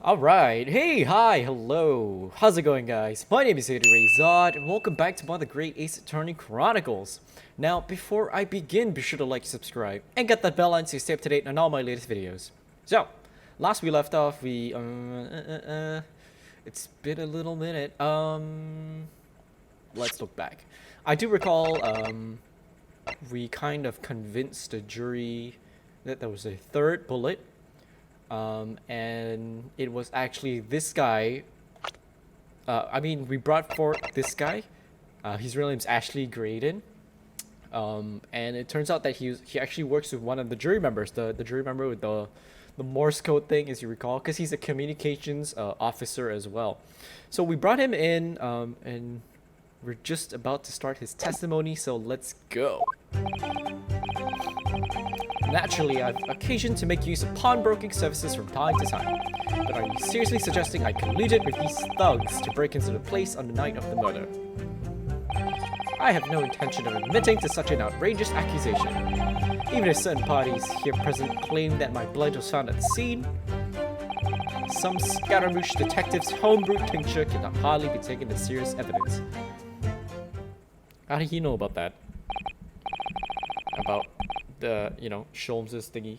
Alright, hey, hi, hello. How's it going, guys? My name is ZetaRayZod, and welcome back to more of the Great Ace Attorney Chronicles. Now, before I begin, be sure to like, subscribe, and get that bell on so you stay up to date on all my latest videos. So, last we left off, it's been a little minute. Let's look back. I do recall, we kind of convinced the jury that there was a third bullet. And it was actually this guy. We brought forth this guy. His real name's Ashley Graydon. And it turns out that he actually works with one of the jury members, the jury member with the Morse code thing, as you recall, because he's a communications officer as well. So we brought him in, and we're just about to start his testimony. So let's go. Naturally, I've occasion to make use of pawnbroking services from time to time. But are you seriously suggesting I colluded with these thugs to break into the place on the night of the murder? I have no intention of admitting to such an outrageous accusation. Even if certain parties here present claim that my blood was found at the scene, some Scaramouche detective's homebrew tincture cannot hardly be taken as serious evidence. How did he know about that? About the, Sholmes' thingy.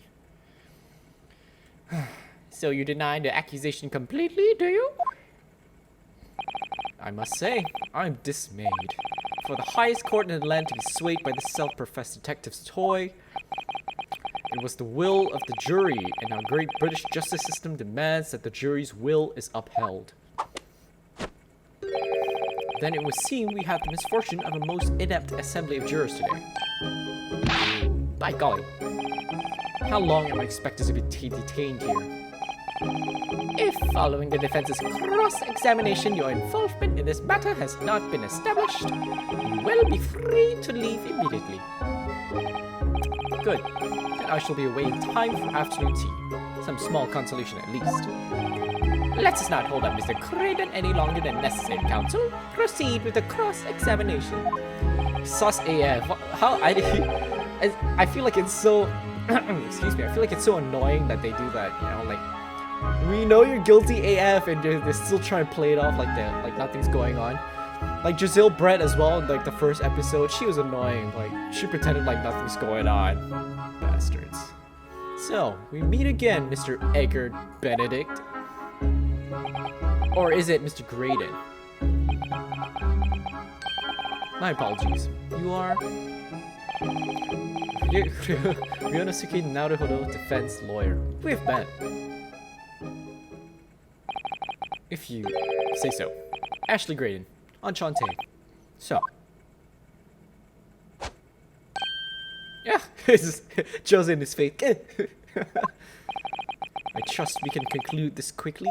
So you deny the accusation completely, do you? I must say, I'm dismayed. For the highest court in the land to be swayed by the self-professed detective's toy, it was the will of the jury, and our great British justice system demands that the jury's will is upheld. Then it would seem we have the misfortune of a most inept assembly of jurors today. By golly, how long am I expected to be detained here? If, following the defense's cross-examination, your involvement in this matter has not been established, you will be free to leave immediately. Good. Then I shall be away in time for afternoon tea. Some small consolation at least. Let us not hold up Mr. Graydon any longer than necessary, counsel. Proceed with the cross-examination. Sus AF. How I feel like it's so excuse me, I feel like it's so annoying that they do that, we know you're guilty AF and they're still trying to play it off like that, like nothing's going on. Like Giselle Brett as well, in the first episode, she was annoying, she pretended like nothing's going on. Bastards. So, we meet again, Mr. Eggert Benedict. Or is it Mr. Graydon? My apologies. You are... Ryonosuke Naruhodo, defense lawyer. We've met. If you say so. Ashley Graydon. Enchante. So. Yeah, Joe's in his face. I trust we can conclude this quickly.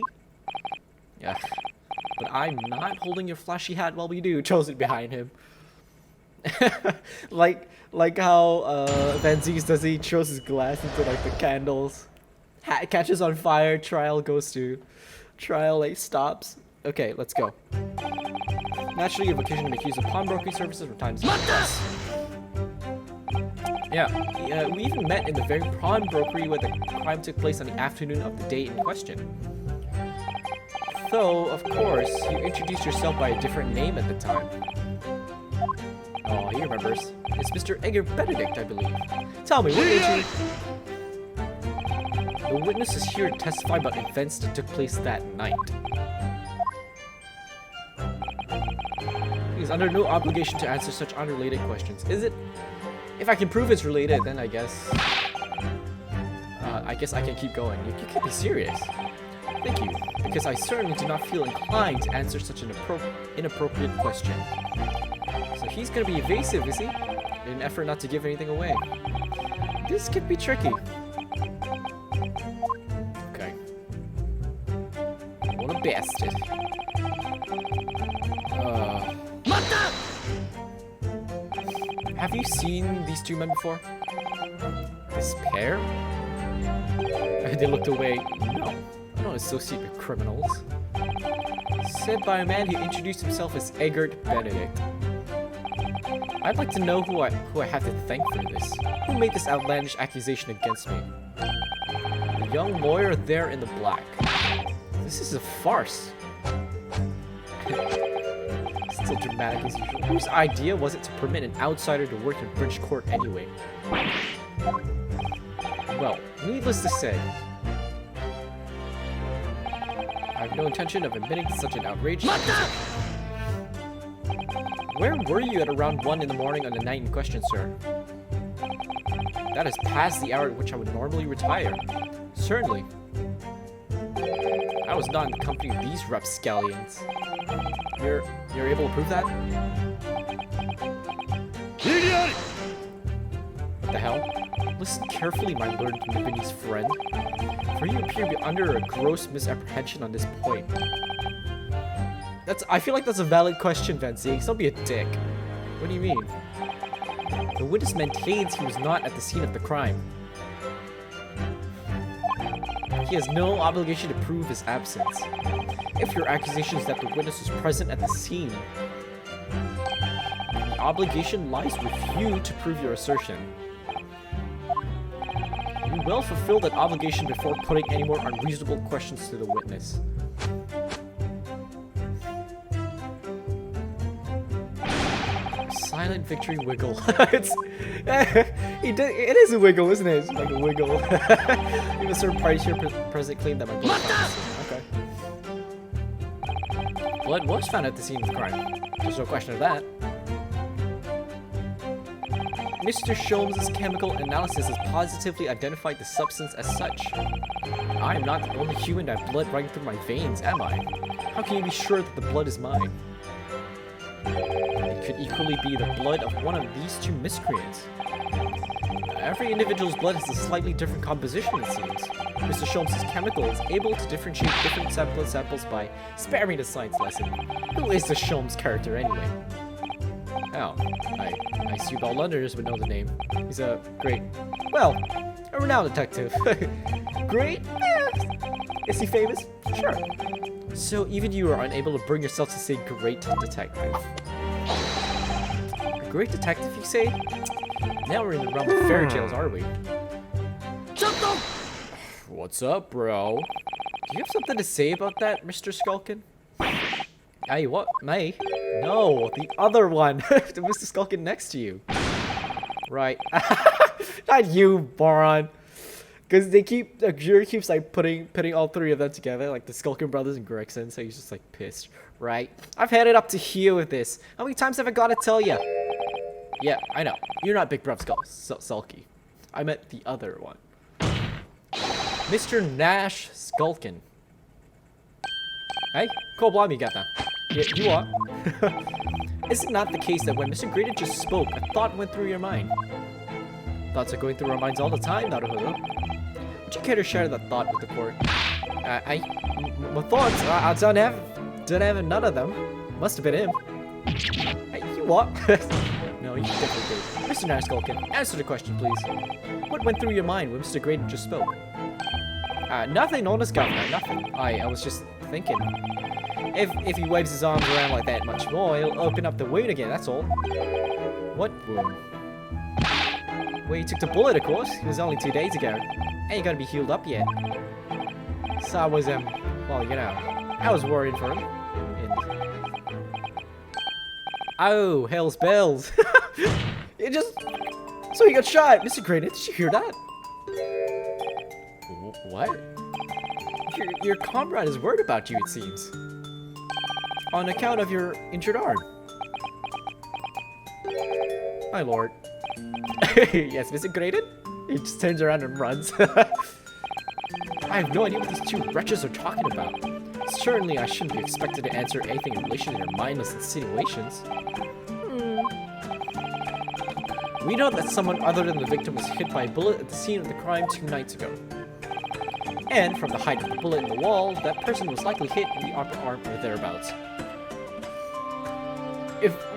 Yeah. But I'm not holding your flashy hat while we do. Joe's behind him. like how Van Zies does, he throws his glass into the candles. Hat catches on fire, trial goes to trial, stops. Okay, let's go. Naturally, you have occasion to make use of pawnbroking services from time to time. Yeah, we even met in the very pawnbrokery where the crime took place on the afternoon of the day in question. Though, of course, you introduced yourself by a different name at the time. Oh, he remembers. It's Mr. Eggert Benedict, I believe. Tell me, what made you... The witness is here to testify about events that took place that night. He is under no obligation to answer such unrelated questions. Is it? If I can prove it's related, then I guess I can keep going. You can't be serious. Thank you, because I certainly do not feel inclined to answer such an inappropriate question. So he's gonna be evasive, is he? In an effort not to give anything away. This could be tricky. Okay. What a bastard. Have you seen these two men before? This pair? They looked away. No, I don't associate with criminals. Said by a man who introduced himself as Eggert Benedict. I'd like to know who I have to thank for this. Who made this outlandish accusation against me? The young lawyer there in the black. This is a farce. Still dramatic as usual. Whose idea was it to permit an outsider to work in British court anyway? Well, needless to say, I have no intention of admitting to such an outrage. Where were you at around 1 in the morning on the night in question, sir? That is past the hour at which I would normally retire. Certainly. I was not in the company of these rapscallions. You're able to prove that? What the hell? Listen carefully, my learned Nibini's friend. For you appear to be under a gross misapprehension on this point. I feel like that's a valid question, Vensy. Don't be a dick. What do you mean? The witness maintains he was not at the scene of the crime. He has no obligation to prove his absence. If your accusation is that the witness was present at the scene, the obligation lies with you to prove your assertion. You will fulfill that obligation before putting any more unreasonable questions to the witness. Silent victory wiggle. It is a wiggle, isn't it? It's like a wiggle. Even a certain party here present claimed that my blood found. Okay. Blood was found at the scene of the crime. There's no question of that. Mr. Sholmes' chemical analysis has positively identified the substance as such. I am not the only human to have blood running through my veins, am I? How can you be sure that the blood is mine? It could equally be the blood of one of these two miscreants. Every individual's blood has a slightly different composition, it seems. Mr. Sholmes' chemical is able to differentiate different blood samples by... Spare me the science lesson. Who is the Sholmes character, anyway? Oh, I assumed all Londoners would know the name. He's a great... Well, a renowned detective. Great? Is he famous? Sure. So even you are unable to bring yourself to say great detective. A great detective, you say? Now we're in the realm of fairy tales, are we? What's up, bro? Do you have something to say about that, Mr. Skulkin? Hey, what? Me? No, the other one. The Mr. Skulkin next to you. Right. Not you, moron. Because the jury keeps like putting all three of them together, like the Skulkin brothers and Gregson, so he's just like pissed, right? I've had it up to here with this. How many times have I got to tell you? Yeah, I know. You're not Big Bruv Sulky. I meant the other one. Mr. Nash Skulkin. Hey, cool blimey, you got that. Yeah, you are. Is it not the case that when Mr. Graydon just spoke, a thought went through your mind? Thoughts are going through our minds all the time, Naruhodo. Would you care to share that thought with the court? My thoughts? I don't have none of them. Must have been him. Hey, you what? No, you definitely did. Mr. Nash Skulkin, answer the question, please. What went through your mind when Mr. Graydon just spoke? Nothing, honest governor, nothing. I was just thinking. If he waves his arms around like that much more, he'll open up the wound again, that's all. What wound? Well, you took the bullet, of course. It was only 2 days ago. Ain't gonna be healed up yet. So I was, well, you know, I was worried for him. Oh, hell's bells. It just... So he got shot. Mr. Graydon, did you hear that? What? Your comrade is worried about you, it seems. On account of your injured arm. My lord. Yes, Mr. Graydon? He just turns around and runs. I have no idea what these two wretches are talking about. Certainly, I shouldn't be expected to answer anything in relation to their mindless insinuations. We know that someone other than the victim was hit by a bullet at the scene of the crime 2 nights ago. And from the height of the bullet in the wall, that person was likely hit in the upper arm or thereabouts.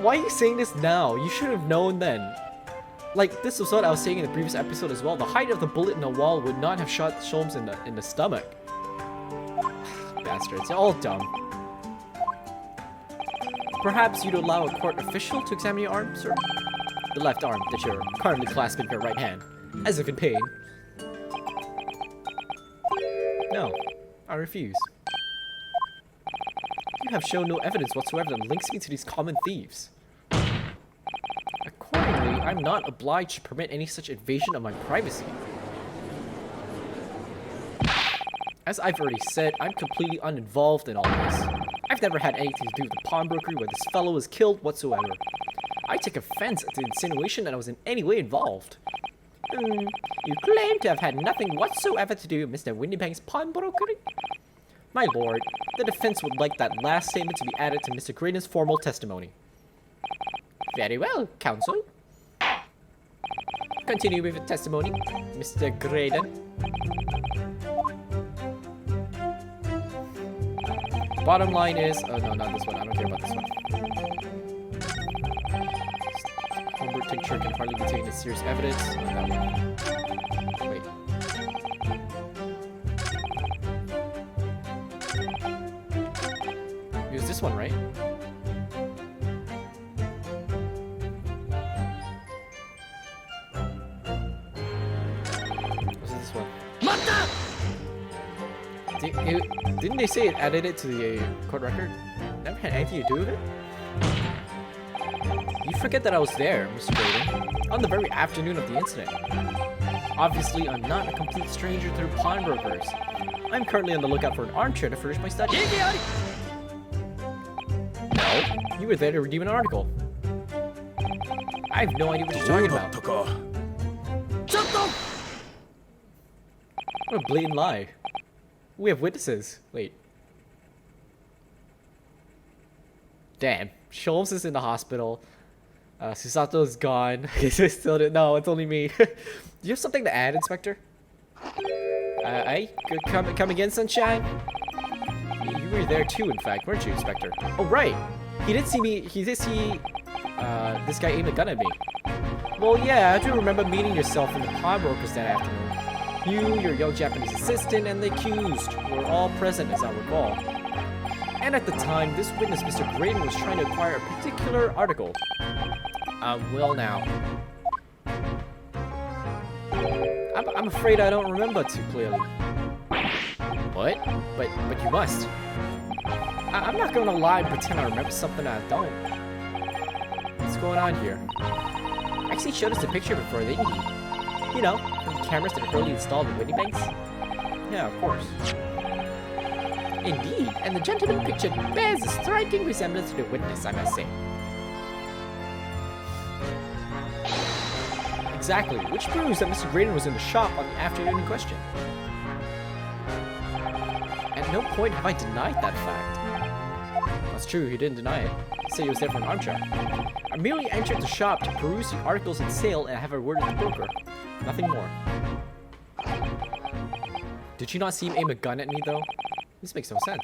Why are you saying this now? You should have known then. Like, this was what I was saying in the previous episode as well. The height of the bullet in the wall would not have shot Sholmes in the stomach. Bastards, all dumb. Perhaps you'd allow a court official to examine your arm, sir? The left arm that you're currently clasping in your right hand, as if in pain. No, I refuse. have shown no evidence whatsoever that links me to these common thieves. Accordingly, I'm not obliged to permit any such invasion of my privacy. As I've already said, I'm completely uninvolved in all this. I've never had anything to do with the pawnbroker where this fellow was killed whatsoever. I take offense at the insinuation that I was in any way involved. You claim to have had nothing whatsoever to do with Mr. Windybank's pawnbrokering? My lord, the defense would like that last statement to be added to Mr. Graydon's formal testimony. Very well, counsel. Continue with the testimony, Mr. Graydon. Bottom line is... Oh, no, not this one. I don't care about this one. Homebrew tincture can hardly be taken as serious evidence. That one. Wait. It was this one, right? Was it this one? Didn't they say it added it to the court record? Never had anything to do with it? You forget that I was there, Mr. Graydon, on the very afternoon of the incident. Obviously, I'm not a complete stranger to pawnbrokers. I'm currently on the lookout for an armchair to furnish my study. No, you were there to redeem an article. I have no idea what you're talking about. What a blatant lie. We have witnesses. Wait. Damn. Sholmes is in the hospital. Susato's gone. No, it's only me. Do you have something to add, Inspector? Come again, Sunshine? You were there too, in fact, weren't you, Inspector? Oh, right. He did see me. He did see this guy aim a gun at me. Well, yeah, I do remember meeting yourself in the pawnbrokers that afternoon. You, your young Japanese assistant, and the accused were all present, as I recall. And at the time, this witness, Mr. Graydon, was trying to acquire a particular article. Well now. I'm afraid I don't remember too clearly. What? But you must. I'm not gonna lie and pretend I remember something I don't. What's going on here? Actually showed us the picture before, didn't he? You know, from the cameras that are early installed in Whitney Banks? Yeah, of course. Indeed, and the gentleman pictured bears a striking resemblance to the witness, I must say. Exactly, which proves that Mr. Graydon was in the shop on the afternoon in question. At no point have I denied that fact. That's true, he didn't deny it. He said he was there for an armchair. I merely entered the shop to peruse the articles in sale and have a word with the broker. Nothing more. Did you not see him aim a gun at me, though? This makes no sense.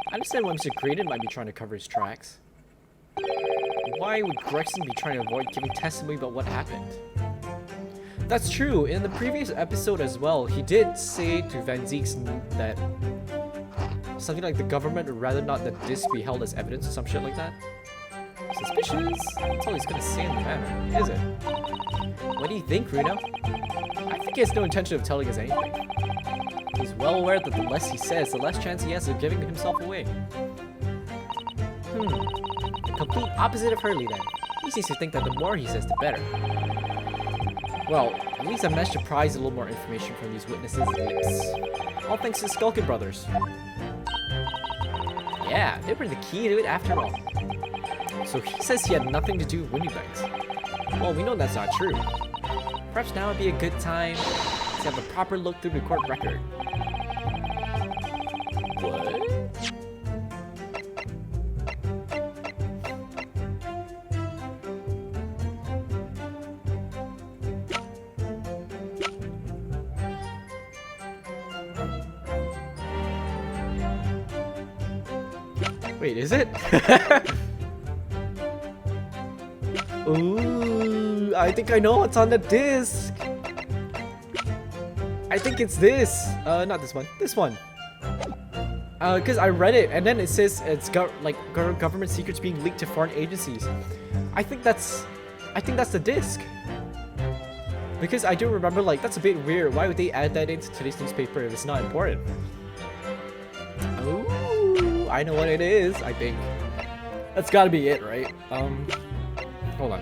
I understand why Mr. Graydon might be trying to cover his tracks. Why would Gregson be trying to avoid giving testimony about what happened? That's true. In the previous episode as well, he did say to Van Zeeks that something like the government would rather not that this be held as evidence or some shit like that. Suspicious? That's all he's gonna say in the matter, is it? What do you think, Reno? I think he has no intention of telling us anything. He's well aware that the less he says, the less chance he has of giving himself away. The complete opposite of Hurley, then. He seems to think that the more he says, the better. Well, at least I managed to prize a little more information from these witnesses' lips. All thanks to the Skulkin brothers. Yeah, they were the key to it after all. So he says he had nothing to do with Windybanks. Well, we know that's not true. Perhaps now would be a good time to have a proper look through the court record. What? Wait, is it? Ooh, I think I know what's on the disc. I think it's this. Not this one. This one. Because I read it, and then it says it's government secrets being leaked to foreign agencies. I think that's the disc. Because I do remember, like, that's a bit weird. Why would they add that into today's newspaper if it's not important? Oh, do. I know what it is, I think. That's gotta be it, right? Hold on.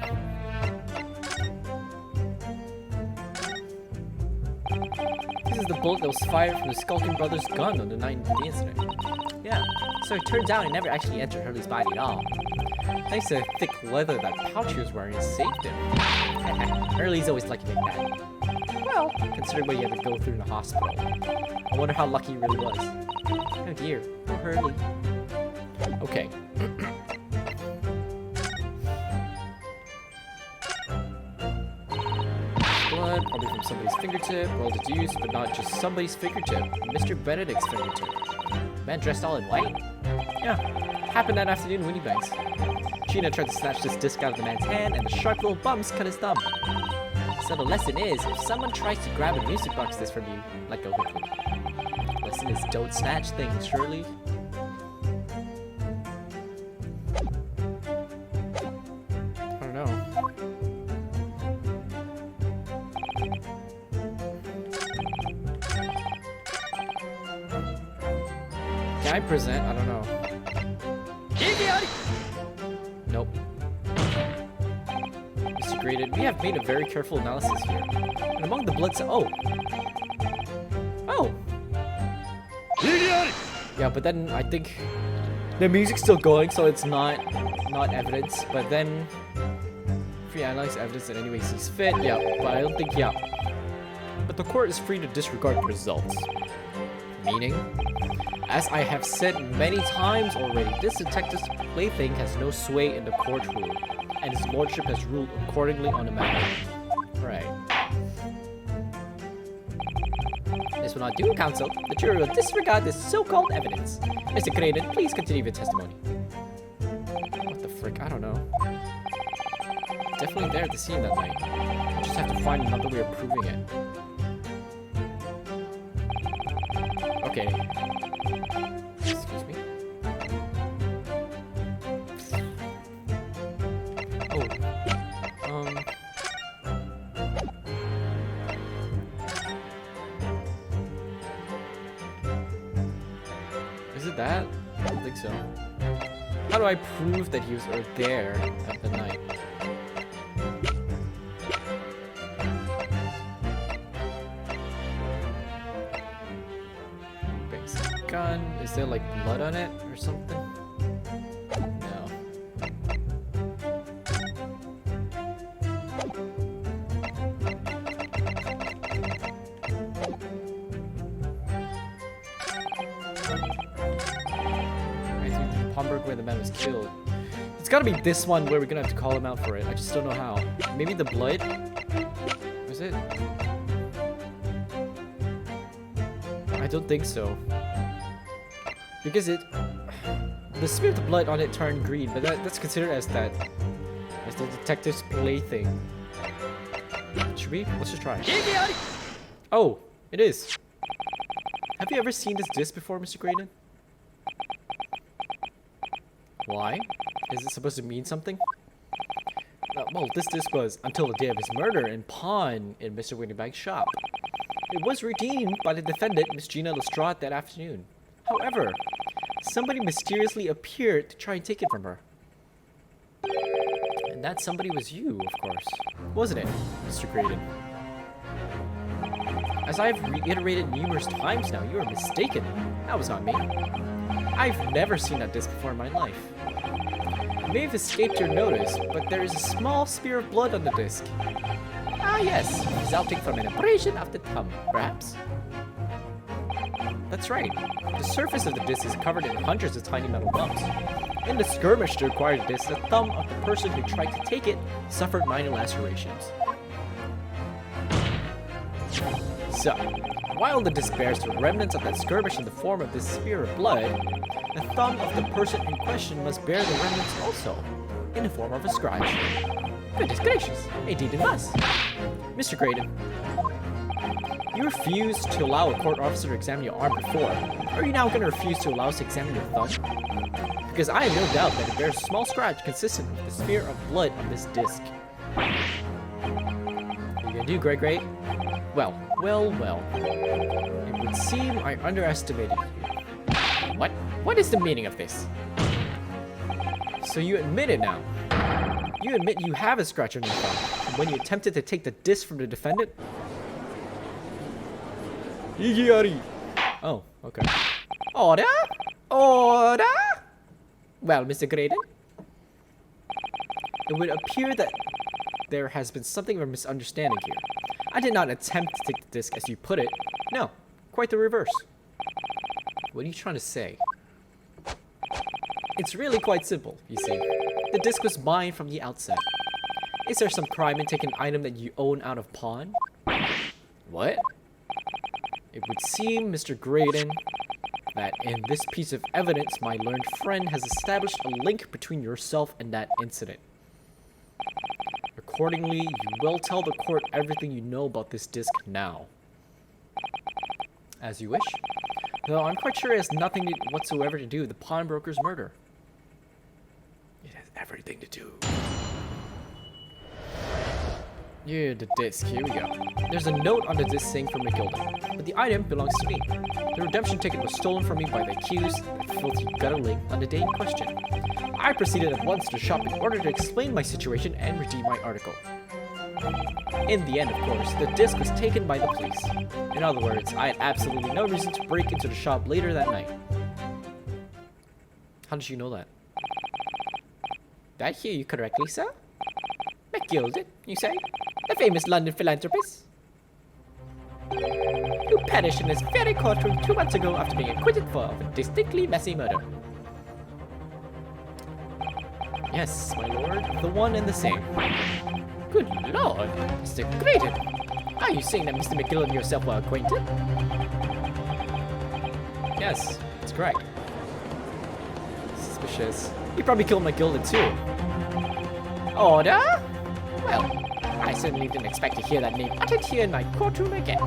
This is the bullet that was fired from the Skulking Brothers' gun on the night of the incident. Yeah, so it turns out it never actually entered Hurley's body at all. Thanks to the thick leather that pouch he was wearing saved him. Hurley's always lucky like that. Well, considering what he had to go through in the hospital. I wonder how lucky he really was. Oh dear, poor Hurley. Okay. Blood, probably from somebody's fingertip. Well deduced, but not just somebody's fingertip. Mr. Benedict's fingertip. Man dressed all in white? Yeah, happened that afternoon in Winniebanks. Gina tried to snatch this disc out of the man's hand, and the sharp little bumps cut his thumb. So the lesson is, if someone tries to grab a music box disc from you, let go quickly. The lesson is, don't snatch things, Shirley. I don't know. Can I present? I don't know. Nope. Mr. Graydon, we have made a very careful analysis here. And among the blood oh! Yeah, but then I think the music's still going, so it's not evidence. But then if you analyze evidence in any way sees fit, yeah. But I don't think, yeah. But the court is free to disregard the results. Meaning, as I have said many times already, this detective's plaything has no sway in the courtroom, and his lordship has ruled accordingly on the matter. Right. This will not do, counsel. The jury will disregard this so-called evidence. Mr. Graydon, please continue your testimony. What the frick? I don't know. Definitely there at the scene that night. I just have to find another way of proving it. Okay. Excuse me. Is it that? I don't think so. How do I prove that he was there at the night? Basic gun. Is there like blood on it or something? No. Pawnbroker where the man was killed. It's gotta be this one where we're gonna have to call him out for it. I just don't know how. Maybe the blood? Was it? I don't think so. Because the smear of the blood on it turned green, but that's considered as the detective's plaything. Should we? Let's just try. Oh, it is. Have you ever seen this disc before, Mr. Graydon? Why? Is it supposed to mean something? Well, this disc was until the day of his murder in pawn in Mr. Winniebank's shop. It was redeemed by the defendant, Miss Gina Lestrade, that afternoon. However, somebody mysteriously appeared to try and take it from her. And that somebody was you, of course. Wasn't it, Mr. Graydon? As I've reiterated numerous times now, you are mistaken. That was not me. I've never seen that disc before in my life. It may have escaped your notice, but there is a small smear of blood on the disc. Ah yes, resulting from an abrasion of the thumb, perhaps? That's right. The surface of the disc is covered in hundreds of tiny metal bumps. In the skirmish to acquire the disc, the thumb of the person who tried to take it suffered minor lacerations. So, while the disc bears the remnants of that skirmish in the form of this smear of blood, the thumb of the person in question must bear the remnants also, in the form of a scratch. Goodness gracious, indeed it must. Mr. Graydon, you refused to allow a court officer to examine your arm before. Are you now going to refuse to allow us to examine your thumb? Because I have no doubt that it bears a small scratch consistent with the smear of blood on this disc. What are you going to do, Great? Well. It would seem I underestimated you. What? What is the meaning of this? So you admit it now. You admit you have a scratch on your thumb when you attempted to take the disc from the defendant? Igiari. Oh, okay. Order? Order? Well, Mr. Graydon? It would appear that there has been something of a misunderstanding here. I did not attempt to take the disc as you put it. No, quite the reverse. What are you trying to say? It's really quite simple, you see. The disc was mine from the outset. Is there some crime in taking an item that you own out of pawn? What? It would seem, Mr. Graydon, that in this piece of evidence, my learned friend has established a link between yourself and that incident. Accordingly, you will tell the court everything you know about this disc now. As you wish. Though I'm quite sure it has nothing whatsoever to do with the pawnbroker's murder. It has everything to do. Yeah, the disc. Here we go. There's a note on the disc saying from McGilded, but the item belongs to me. The redemption ticket was stolen from me by the accused, that filthy gutterling, on the day in question. I proceeded at once to the shop in order to explain my situation and redeem my article. In the end, of course, the disc was taken by the police. In other words, I had absolutely no reason to break into the shop later that night. How did you know that? Did I hear you correctly, sir? McGilded, you say? The famous London philanthropist? Who perished in this very courtroom 2 months ago after being acquitted of a distinctly messy murder. Yes, my lord, the one and the same. Good lord, Mr. Graydon. Are you saying that Mr. McGilded and yourself were acquainted? Yes, that's correct. Suspicious. You probably killed McGilded too. Order? Well, I certainly didn't expect to hear that name uttered here in my courtroom again.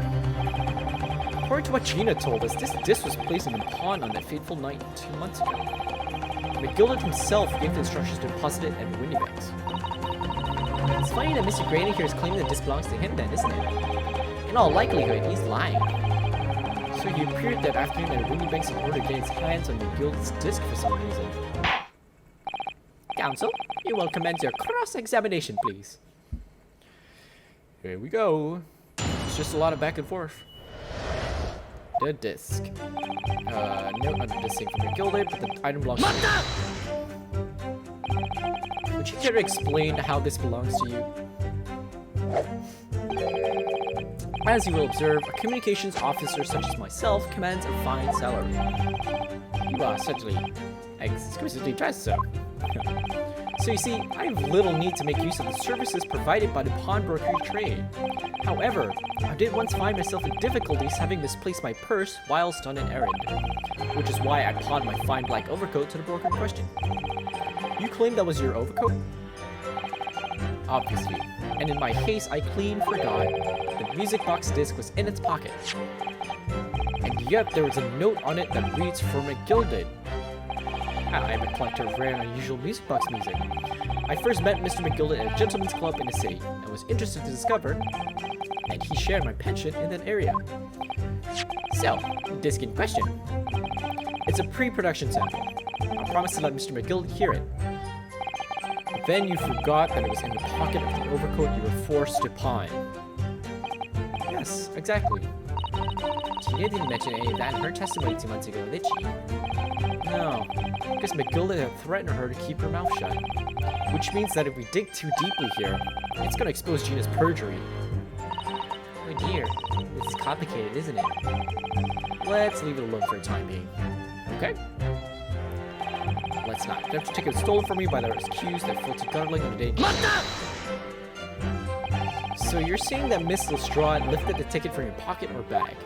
According to what Gina told us, this disc was placed in the pawn on that fateful night 2 months ago. McGilded himself gave the instructions to deposit it at Winniebank's. It's funny that Mr. Graydon here is claiming the disc belongs to him then, isn't it? In all likelihood, he's lying. So he appeared that afternoon at Winniebank's in order to get his hands on McGilded's disc for some reason. Counsel, you will commence your cross-examination, please. Here we go. It's just a lot of back and forth. The disc. Note on the disc saying from McGilded, but the item belongs to you. Would you care to explain how this belongs to you? As you will observe, a communications officer such as myself commands a fine salary. You are certainly exquisitely dressed, sir. So you see, I have little need to make use of the services provided by the pawnbroker trade. However, I did once find myself in difficulties having misplaced my purse whilst on an errand, which is why I pawned my fine black overcoat to the broker in question. You claim that was your overcoat? Obviously, and in my haste I clean forgot the music box disc was in its pocket. And yet there was a note on it that reads for McGilded. I am a collector of rare and unusual music box music. I first met Mr. McGilded at a gentleman's club in the city, and was interested to discover that he shared my penchant in that area. So, the disc in question. It's a pre-production sample. I promised to let Mr. McGilded hear it. But then you forgot that it was in the pocket of the overcoat you were forced to pawn. Yes, exactly. Gina didn't mention any of that in her testimony 2 months ago, did she? No, because McGilded had threatened her to keep her mouth shut. Which means that if we dig too deeply here, it's going to expose Gina's perjury. Oh dear, this is complicated, isn't it? Let's leave it alone for the time being. Okay? Let's not. The ticket was stolen from me by the accused that filthy gutterling on the day. So you're saying that Miss Lestrade lifted the ticket from your pocket or bag?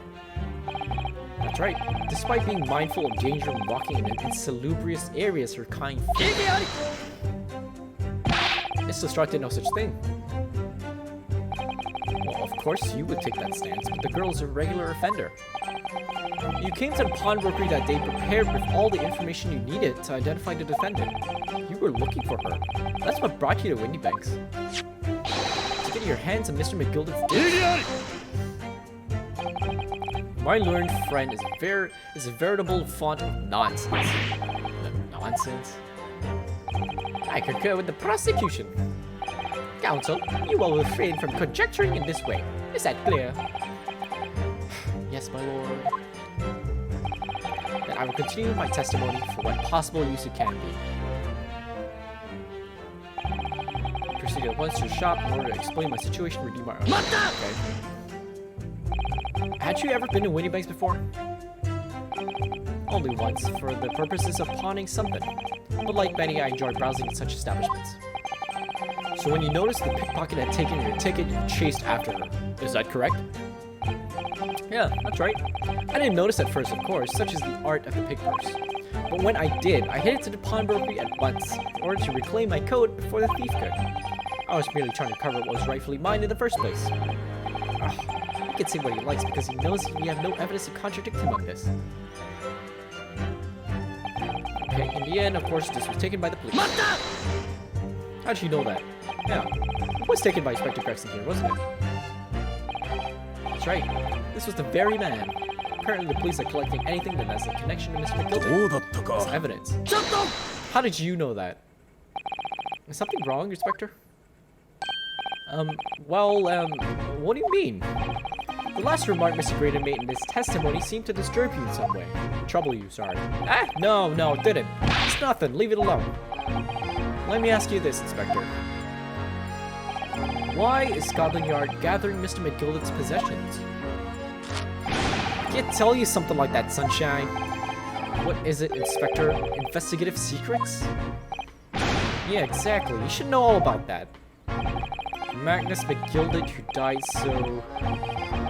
That's right. Despite being mindful of danger and walking in insalubrious areas her kind Miss Lestrade did no such thing. Well, of course you would take that stance, but the girl is a regular offender. You came to the pawnbroker that day prepared with all the information you needed to identify the defendant. You were looking for her. That's what brought you to Winniebank's. To get your hands on Mr. McGilded's disc. My learned friend is a veritable font of nonsense. Nonsense? I concur with the prosecution. Counsel, you will refrain from conjecturing in this way. Is that clear? Yes, my lord. Then I will continue my testimony for what possible use it can be. Proceed at once to the shop in order to explain my situation and redeem my own. Okay. Had you ever been to Winnie Banks before? Only once, for the purposes of pawning something. But like many, I enjoy browsing in such establishments. So when you noticed the pickpocket had taken your ticket, you chased after her. Is that correct? Yeah, that's right. I didn't notice at first, of course, such is the art of the pick purse. But when I did, I headed to the pawnbroker at once, in order to reclaim my coat before the thief could. I was merely trying to cover what was rightfully mine in the first place. He can say what he likes because he knows we have no evidence to contradict him on this. Okay, in the end, of course, this was taken by the police. How'd you know that? Yeah, it was taken by Inspector Gregson here, wasn't it? That's right. This was the very man. Apparently the police are collecting anything that has a connection to Mr. McGilded as evidence. How did you know that? Is something wrong, Inspector? What do you mean? The last remark Mr. Graydon made in this testimony seemed to disturb you in some way. Trouble you, sorry. Ah, no, it didn't. It's nothing, leave it alone. Let me ask you this, Inspector. Why is Scotland Yard gathering Mr. McGilded's possessions? I can't tell you something like that, Sunshine. What is it, Inspector? Investigative secrets? Yeah, exactly. You should know all about that. Magnus McGilded, who died so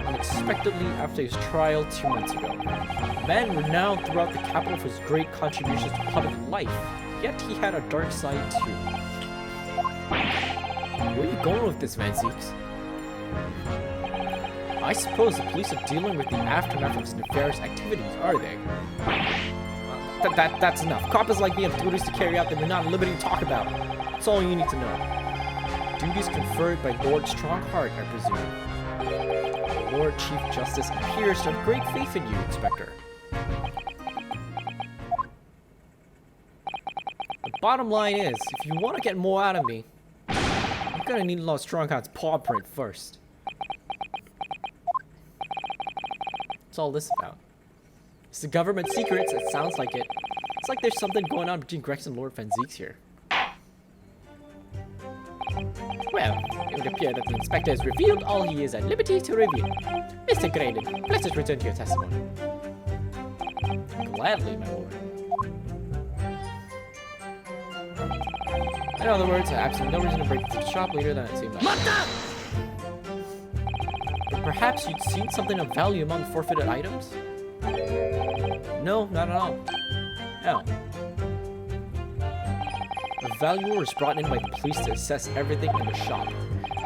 unexpectedly after his trial 2 months ago. A man renowned throughout the capital for his great contributions to public life, yet he had a dark side too. Where are you going with this, Van Zeeks? I suppose the police are dealing with the aftermath of his nefarious activities, are they? That's enough. Coppers like me have duties to carry out that we're not at liberty to talk about. That's all you need to know. Duties conferred by Lord Strongheart, I presume. The Lord Chief Justice appears to have great faith in you, Inspector. The bottom line is, if you want to get more out of me, you're gonna need Lord Strongheart's paw print first. What's all this about? It's the government secrets, it sounds like it. It's like there's something going on between Gregson and Lord Van Zeeks here. Well, it would appear that the inspector has revealed all he is at liberty to reveal. Mr. Graydon, let us return to your testimony. Gladly, my lord. In other words, I have absolutely no reason to break into the shop later than it seemed like. But perhaps you'd seen something of value among the forfeited items? No, not at all. No. A valuer was brought in by the police to assess everything in the shop.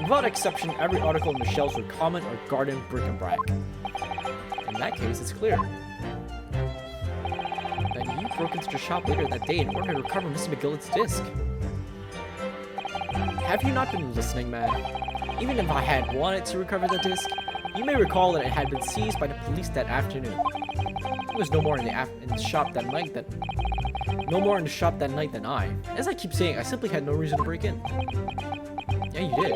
Without exception, every article on the shelves were common or garden bric-a-brac. In that case, it's clear. Then you broke into the shop later that day in order to recover Mr. McGilded's disc. Have you not been listening, man? Even if I had wanted to recover the disc, you may recall that it had been seized by the police that afternoon. There was no more in the shop that night than I. As I keep saying, I simply had no reason to break in. Yeah, you did.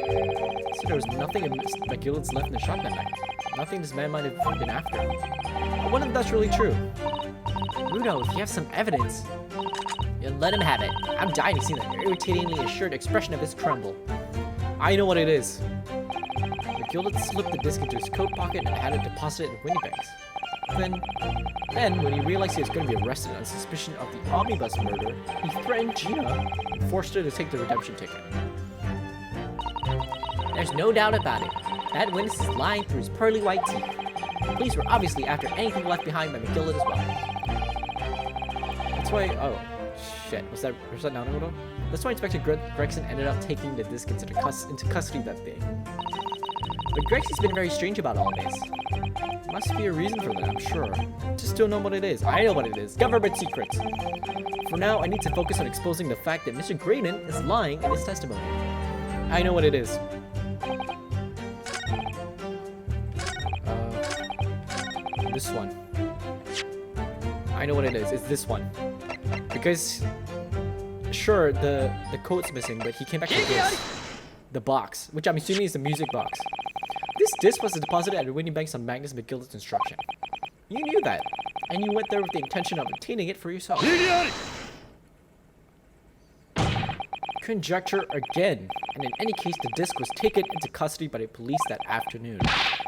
So there was nothing in Mr. McGilded's left in the shop that night. Nothing this man might have been after. I wonder if that's really true. Rudo, if you have some evidence, let him have it. I'm dying to see that irritatingly assured expression of his tremble. I know what it is. McGilded slipped the disc into his coat pocket and had it deposited in Winnie Banks. Then, when he realized he was going to be arrested on suspicion of the omnibus murder, he threatened Gina and forced her to take the redemption ticket. There's no doubt about it. That witness is lying through his pearly white teeth. The police were obviously after anything left behind by McGilded as well. That's why... Oh, shit. Was that not Naruto? That's why Inspector Gregson ended up taking the disc into custody that day. But Gregson's been very strange about all this. Must be a reason for that, I'm sure. Just don't know what it is. I know what it is. Government secrets. For now, I need to focus on exposing the fact that Mr. Graydon is lying in his testimony. I know what it is. this one. I know what it is. It's this one. Because, sure, the code's missing, but he came back with this. The box, which I'm assuming is the music box. This disc was deposited at the winning banks on Magnus McGilded's instruction. You knew that, and you went there with the intention of obtaining it for yourself. Conjecture again, and in any case, the disc was taken into custody by the police that afternoon.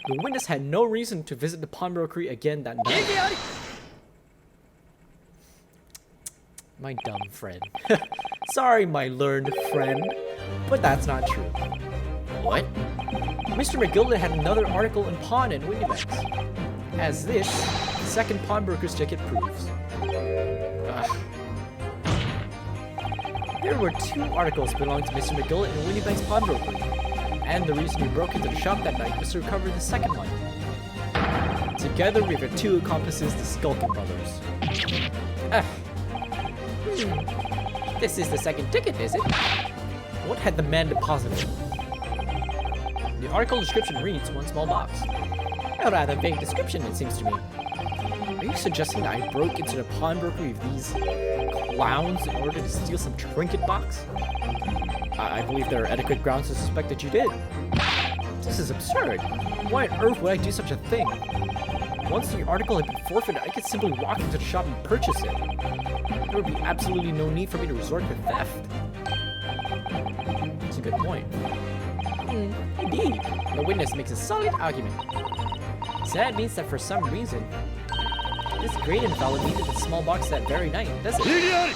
The witness had no reason to visit the pawnbroker again that night. My dumb friend. Sorry, my learned friend, but that's not true. What? Mr. McGilded had another article in Pawn and Windy Banks, as this second pawnbroker's ticket proves. Ugh. There were 2 articles belonging to Mr. McGilded in Windy Banks pawnbroker, and the reason he broke into the shop that night was to recover the second one. Together, we have 2 accomplices, the Skulkin brothers. Ugh. This is the second ticket, is it? What had the man deposited? The article description reads, 1 small box. A rather vague description, it seems to me. Are you suggesting that I broke into the pawnbroker with these clowns in order to steal some trinket box? I believe there are adequate grounds to suspect that you did. This is absurd. Why on earth would I do such a thing? Once the article had been forfeited, I could simply walk into the shop and purchase it. There would be absolutely no need for me to resort to theft. That's a good point. Indeed, the witness makes a solid argument. So that means that for some reason, this Graydon fellow needed a small box that very night, does it?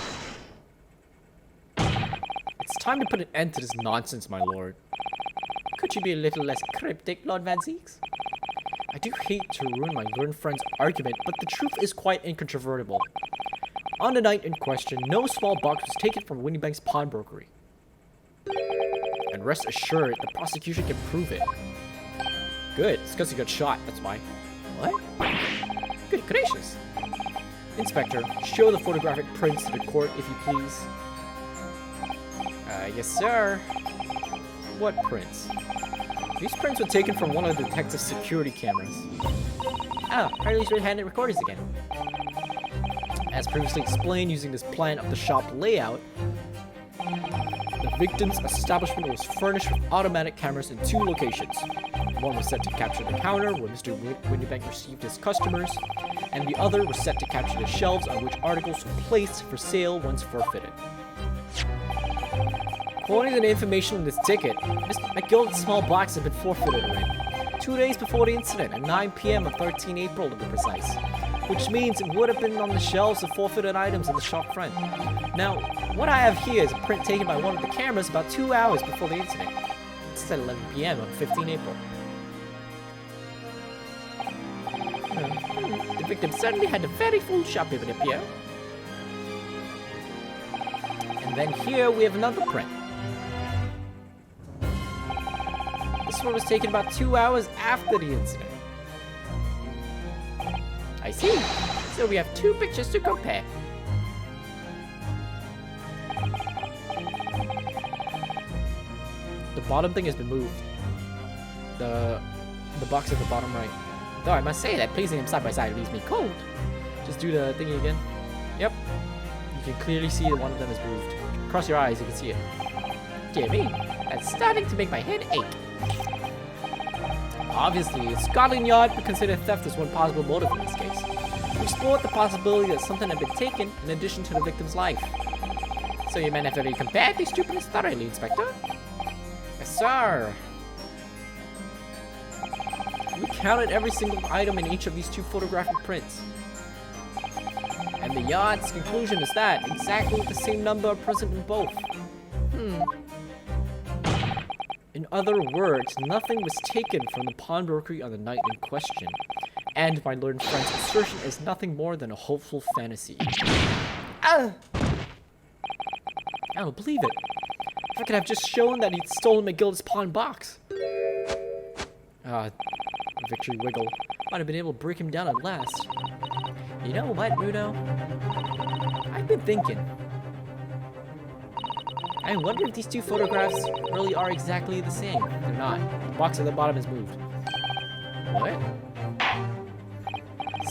It's time to put an end to this nonsense, my lord. Could you be a little less cryptic, Lord Van Zeeks? I do hate to ruin my learned friend's argument, but the truth is quite incontrovertible. On the night in question, no small box was taken from Windy Bank's pawnbrokery. And rest assured, the prosecution can prove it. Good, it's because you got shot, that's why. What? Good gracious. Inspector, show the photographic prints to the court, if you please. Yes, sir. What prints? These prints were taken from one of the detective's security cameras. Ah, Harley's red-handed recorders again. As previously explained, using this plan of the shop layout, the victim's establishment was furnished with automatic cameras in 2 locations. One was set to capture the counter where Mr. Windybank received his customers, and the other was set to capture the shelves on which articles were placed for sale once forfeited. According to the information in this ticket, Mr. McGilded's small box had been forfeited already, 2 days before the incident, at 9 p.m. of 13 April to be precise, which means it would have been on the shelves of forfeited items in the shop front. Now, what I have here is a print taken by one of the cameras about 2 hours before the incident. It's at 11 p.m. on 15 April. The victim certainly had a very full shop, it would appear. And then here we have another print. This one was taken about 2 hours after the incident. I see. So we have 2 pictures to compare. The bottom thing has been moved. The box at the bottom right. Though I must say that placing them side by side leaves me cold. Just do the thingy again. Yep. You can clearly see that one of them is moved. Cross your eyes, you can see it. Dear me, that's starting to make my head ache. Obviously, Scotland Yard would consider theft as one possible motive in this case. We explored the possibility that something had been taken in addition to the victim's life. So you men have already compared these 2 prints thoroughly, Inspector? Yes, sir. We counted every single item in each of these 2 photographic prints. And the Yard's conclusion is that exactly the same number are present in both. In other words, nothing was taken from the pawnbroker on the night in question. And my learned friend's assertion is nothing more than a hopeful fantasy. I don't believe it. If I could have just shown that he'd stolen McGilded's pawn box. Victory wiggle. Might have been able to break him down at last. You know what, Bruno? I've been thinking. I wonder if these 2 photographs really are exactly the same. They're not. The box at the bottom is moved. What?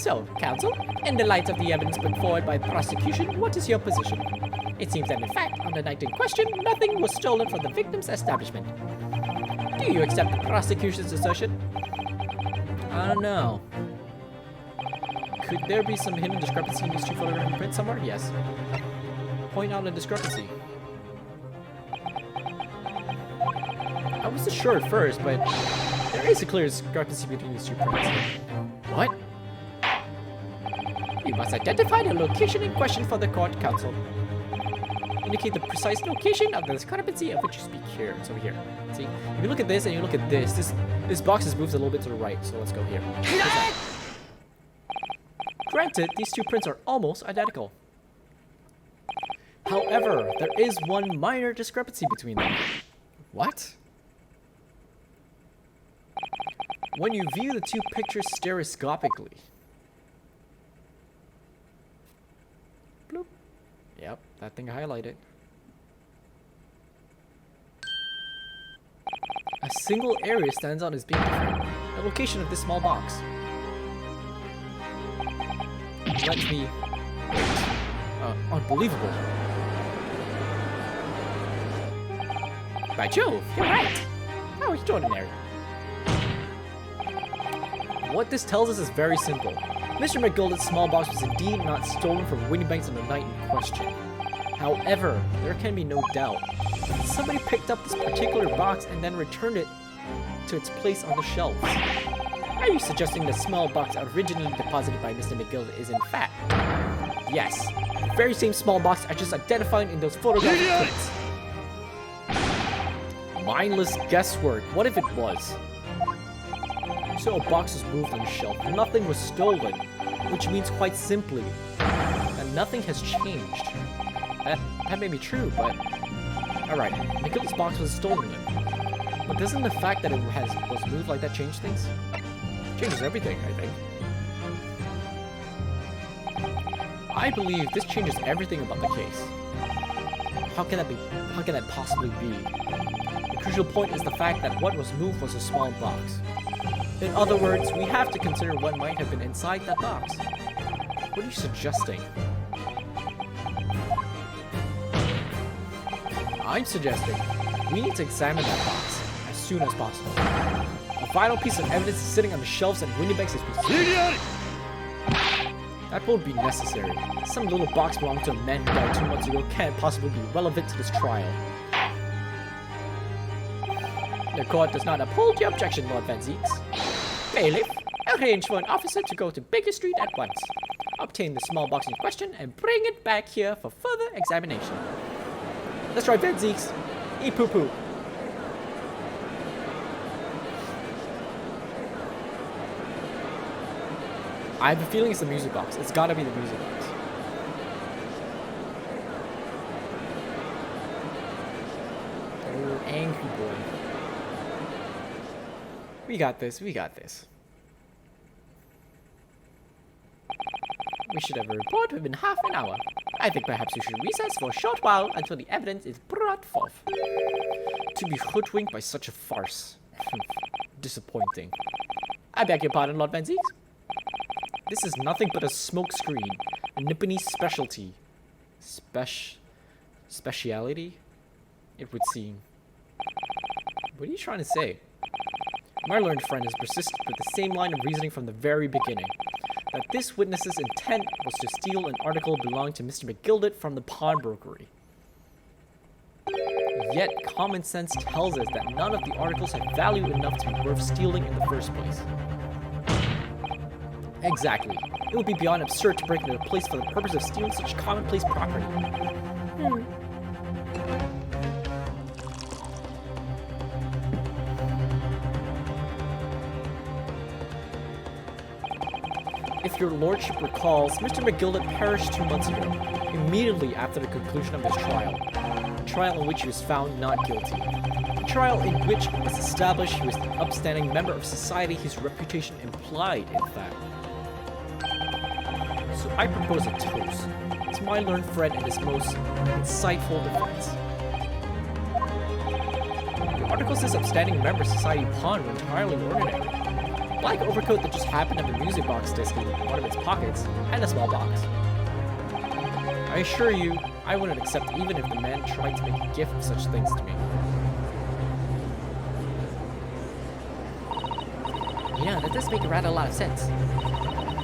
So, counsel, in the light of the evidence put forward by the prosecution, what is your position? It seems that in fact, on the night in question, nothing was stolen from the victim's establishment. Do you accept the prosecution's assertion? I don't know. Could there be some hidden discrepancy in these two photographic prints somewhere? Yes. Point out a discrepancy. I wasn't sure at first, but there is a clear discrepancy between these two prints. What? You must identify the location in question for the court, counsel. Indicate the precise location of the discrepancy of which you speak here. It's over here. See, if you look at this and you look at this box is moved a little bit to the right. So let's go here. Granted, these two prints are almost identical. However, there is one minor discrepancy between them. What? When you view the two pictures stereoscopically. Bloop. Yep, that thing highlighted. A single area stands out as being different. The location of this small box. Let me... unbelievable. By Jove, you're right. How extraordinary. What this tells us is very simple. Mr. McGilded's small box was indeed not stolen from Windybanks on the night in question. However, there can be no doubt that somebody picked up this particular box and then returned it to its place on the shelves. Are you suggesting the small box originally deposited by Mr. McGilded is in fact? Yes, the very same small box I just identified in those photographic prints. Mindless guesswork. What if it was? So a box was moved on the shelf. Nothing was stolen, which means quite simply that nothing has changed. That may be true, but alright, McGilded's box was stolen then. But doesn't the fact that it was moved like that change things? Changes everything, I think. I believe this changes everything about the case. How can that be? How can that possibly be? The crucial point is the fact that what was moved was a small box. In other words, we have to consider what might have been inside that box. What are you suggesting? I'm suggesting we need to examine that box as soon as possible. A final piece of evidence is sitting on the shelves at Windybanks as we speak. That won't be necessary. Some little box belonging to a man who died 2 months ago can't possibly be relevant to this trial. The court does not uphold your objection, Lord Van Zeeks. Bailiff, arrange for an officer to go to Baker Street at once. Obtain the small box in question and bring it back here for further examination. That's right, Van Zeeks. Eat poo-poo. I have a feeling it's the music box. It's gotta be the music box. Oh, angry boy. We got this, we got this. We should have a report within half an hour. I think perhaps we should recess for a short while until the evidence is brought forth. To be hoodwinked by such a farce. Disappointing. I beg your pardon, Lord Van Zeeks. This is nothing but a smokescreen. A Nippony specialty. Speciality? It would seem. What are you trying to say? My learned friend has persisted with the same line of reasoning from the very beginning. That this witness's intent was to steal an article belonging to Mr. McGilded from the pawnbrokery. Yet common sense tells us that none of the articles had value enough to be worth stealing in the first place. Exactly. It would be beyond absurd to break into a place for the purpose of stealing such commonplace property. If your lordship recalls, Mr. McGilded perished 2 months ago, immediately after the conclusion of his trial. A trial in which he was found not guilty. A trial in which it was established he was an upstanding member of society his reputation implied, in fact. So I propose a toast to my learned friend in his most insightful defense. The articles this upstanding member of society pawned were entirely ordinary. black overcoat that just happened to have a music box disc in one of its pockets, and a small box. I assure you, I wouldn't accept even if the man tried to make a gift of such things to me. Yeah, that does make a rather lot of sense.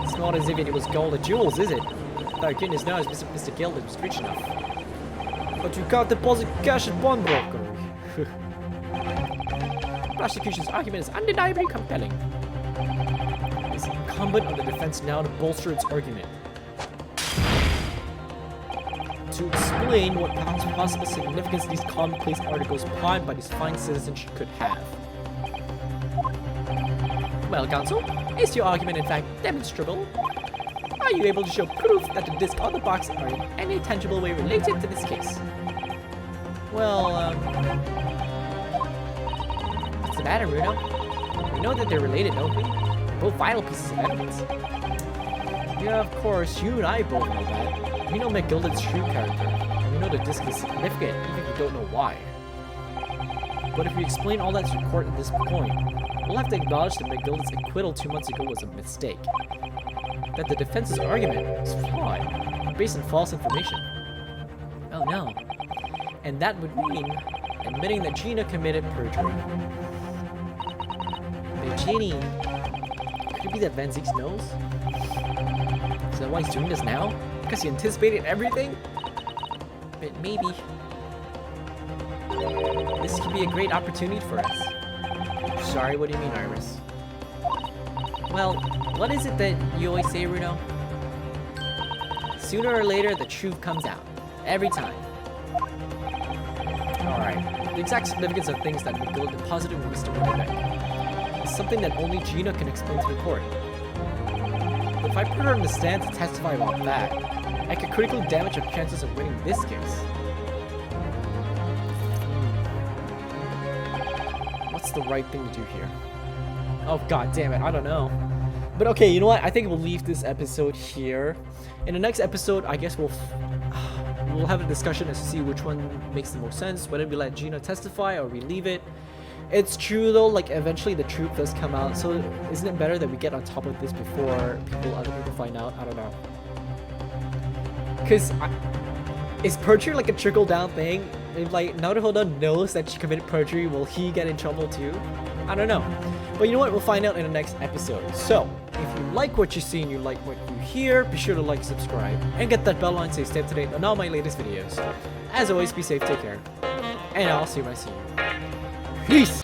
It's not as if it was gold or jewels, is it? Thank goodness knows Mr. McGilded was rich enough. But you can't deposit cash at pawnbroker. Prosecution's argument is undeniably compelling. It's incumbent on the defense now to bolster its argument. To explain what possible significance these commonplace articles pawned by these fine citizens could have. Well, counsel, is your argument in fact demonstrable? Are you able to show proof that the disc on the box are in any tangible way related to this case? Well, what's the matter, Bruno? We know that they're related, don't we? They're both vital pieces of evidence. Yeah, of course, you and I both know that. We know McGilded's true character, and we know the disc is significant, even if we don't know why. But if we explain all that to the court at this point, we'll have to acknowledge that McGilded's acquittal 2 months ago was a mistake. That the defense's argument was flawed, based on false information. Oh no. And that would mean admitting that Gina committed perjury. But Ginny, could it be that Van Zieks knows? Is that why he's doing this now? Because he anticipated everything? But maybe. This could be a great opportunity for us. Sorry, what do you mean, Iris? Well, what is it that you always say, Bruno? Sooner or later, the truth comes out. Every time. Alright, the exact significance of things that McGilded deposited with Mr. Benedict is something that only Gina can explain to the court. But if I put her on the stand to testify about that, I could critically damage her chances of winning this case. What's the right thing to do here? Oh god damn it, I don't know. But okay, you know what? I think we'll leave this episode here. In the next episode, I guess we'll have a discussion as to see which one makes the most sense, whether we let Gina testify or we leave it. It's true though, like eventually the truth does come out, so isn't it better that we get on top of this before other people find out? I don't know. Cause is perjury like a trickle down thing? If like Naruhodo knows that she committed perjury, will he get in trouble too? I don't know. But you know what? We'll find out in the next episode. So, if you like what you see and you like what you hear, be sure to like, subscribe, and get that bell on so you stay up to date on all my latest videos. As always, be safe, take care, and I'll see you when I see you. Peace!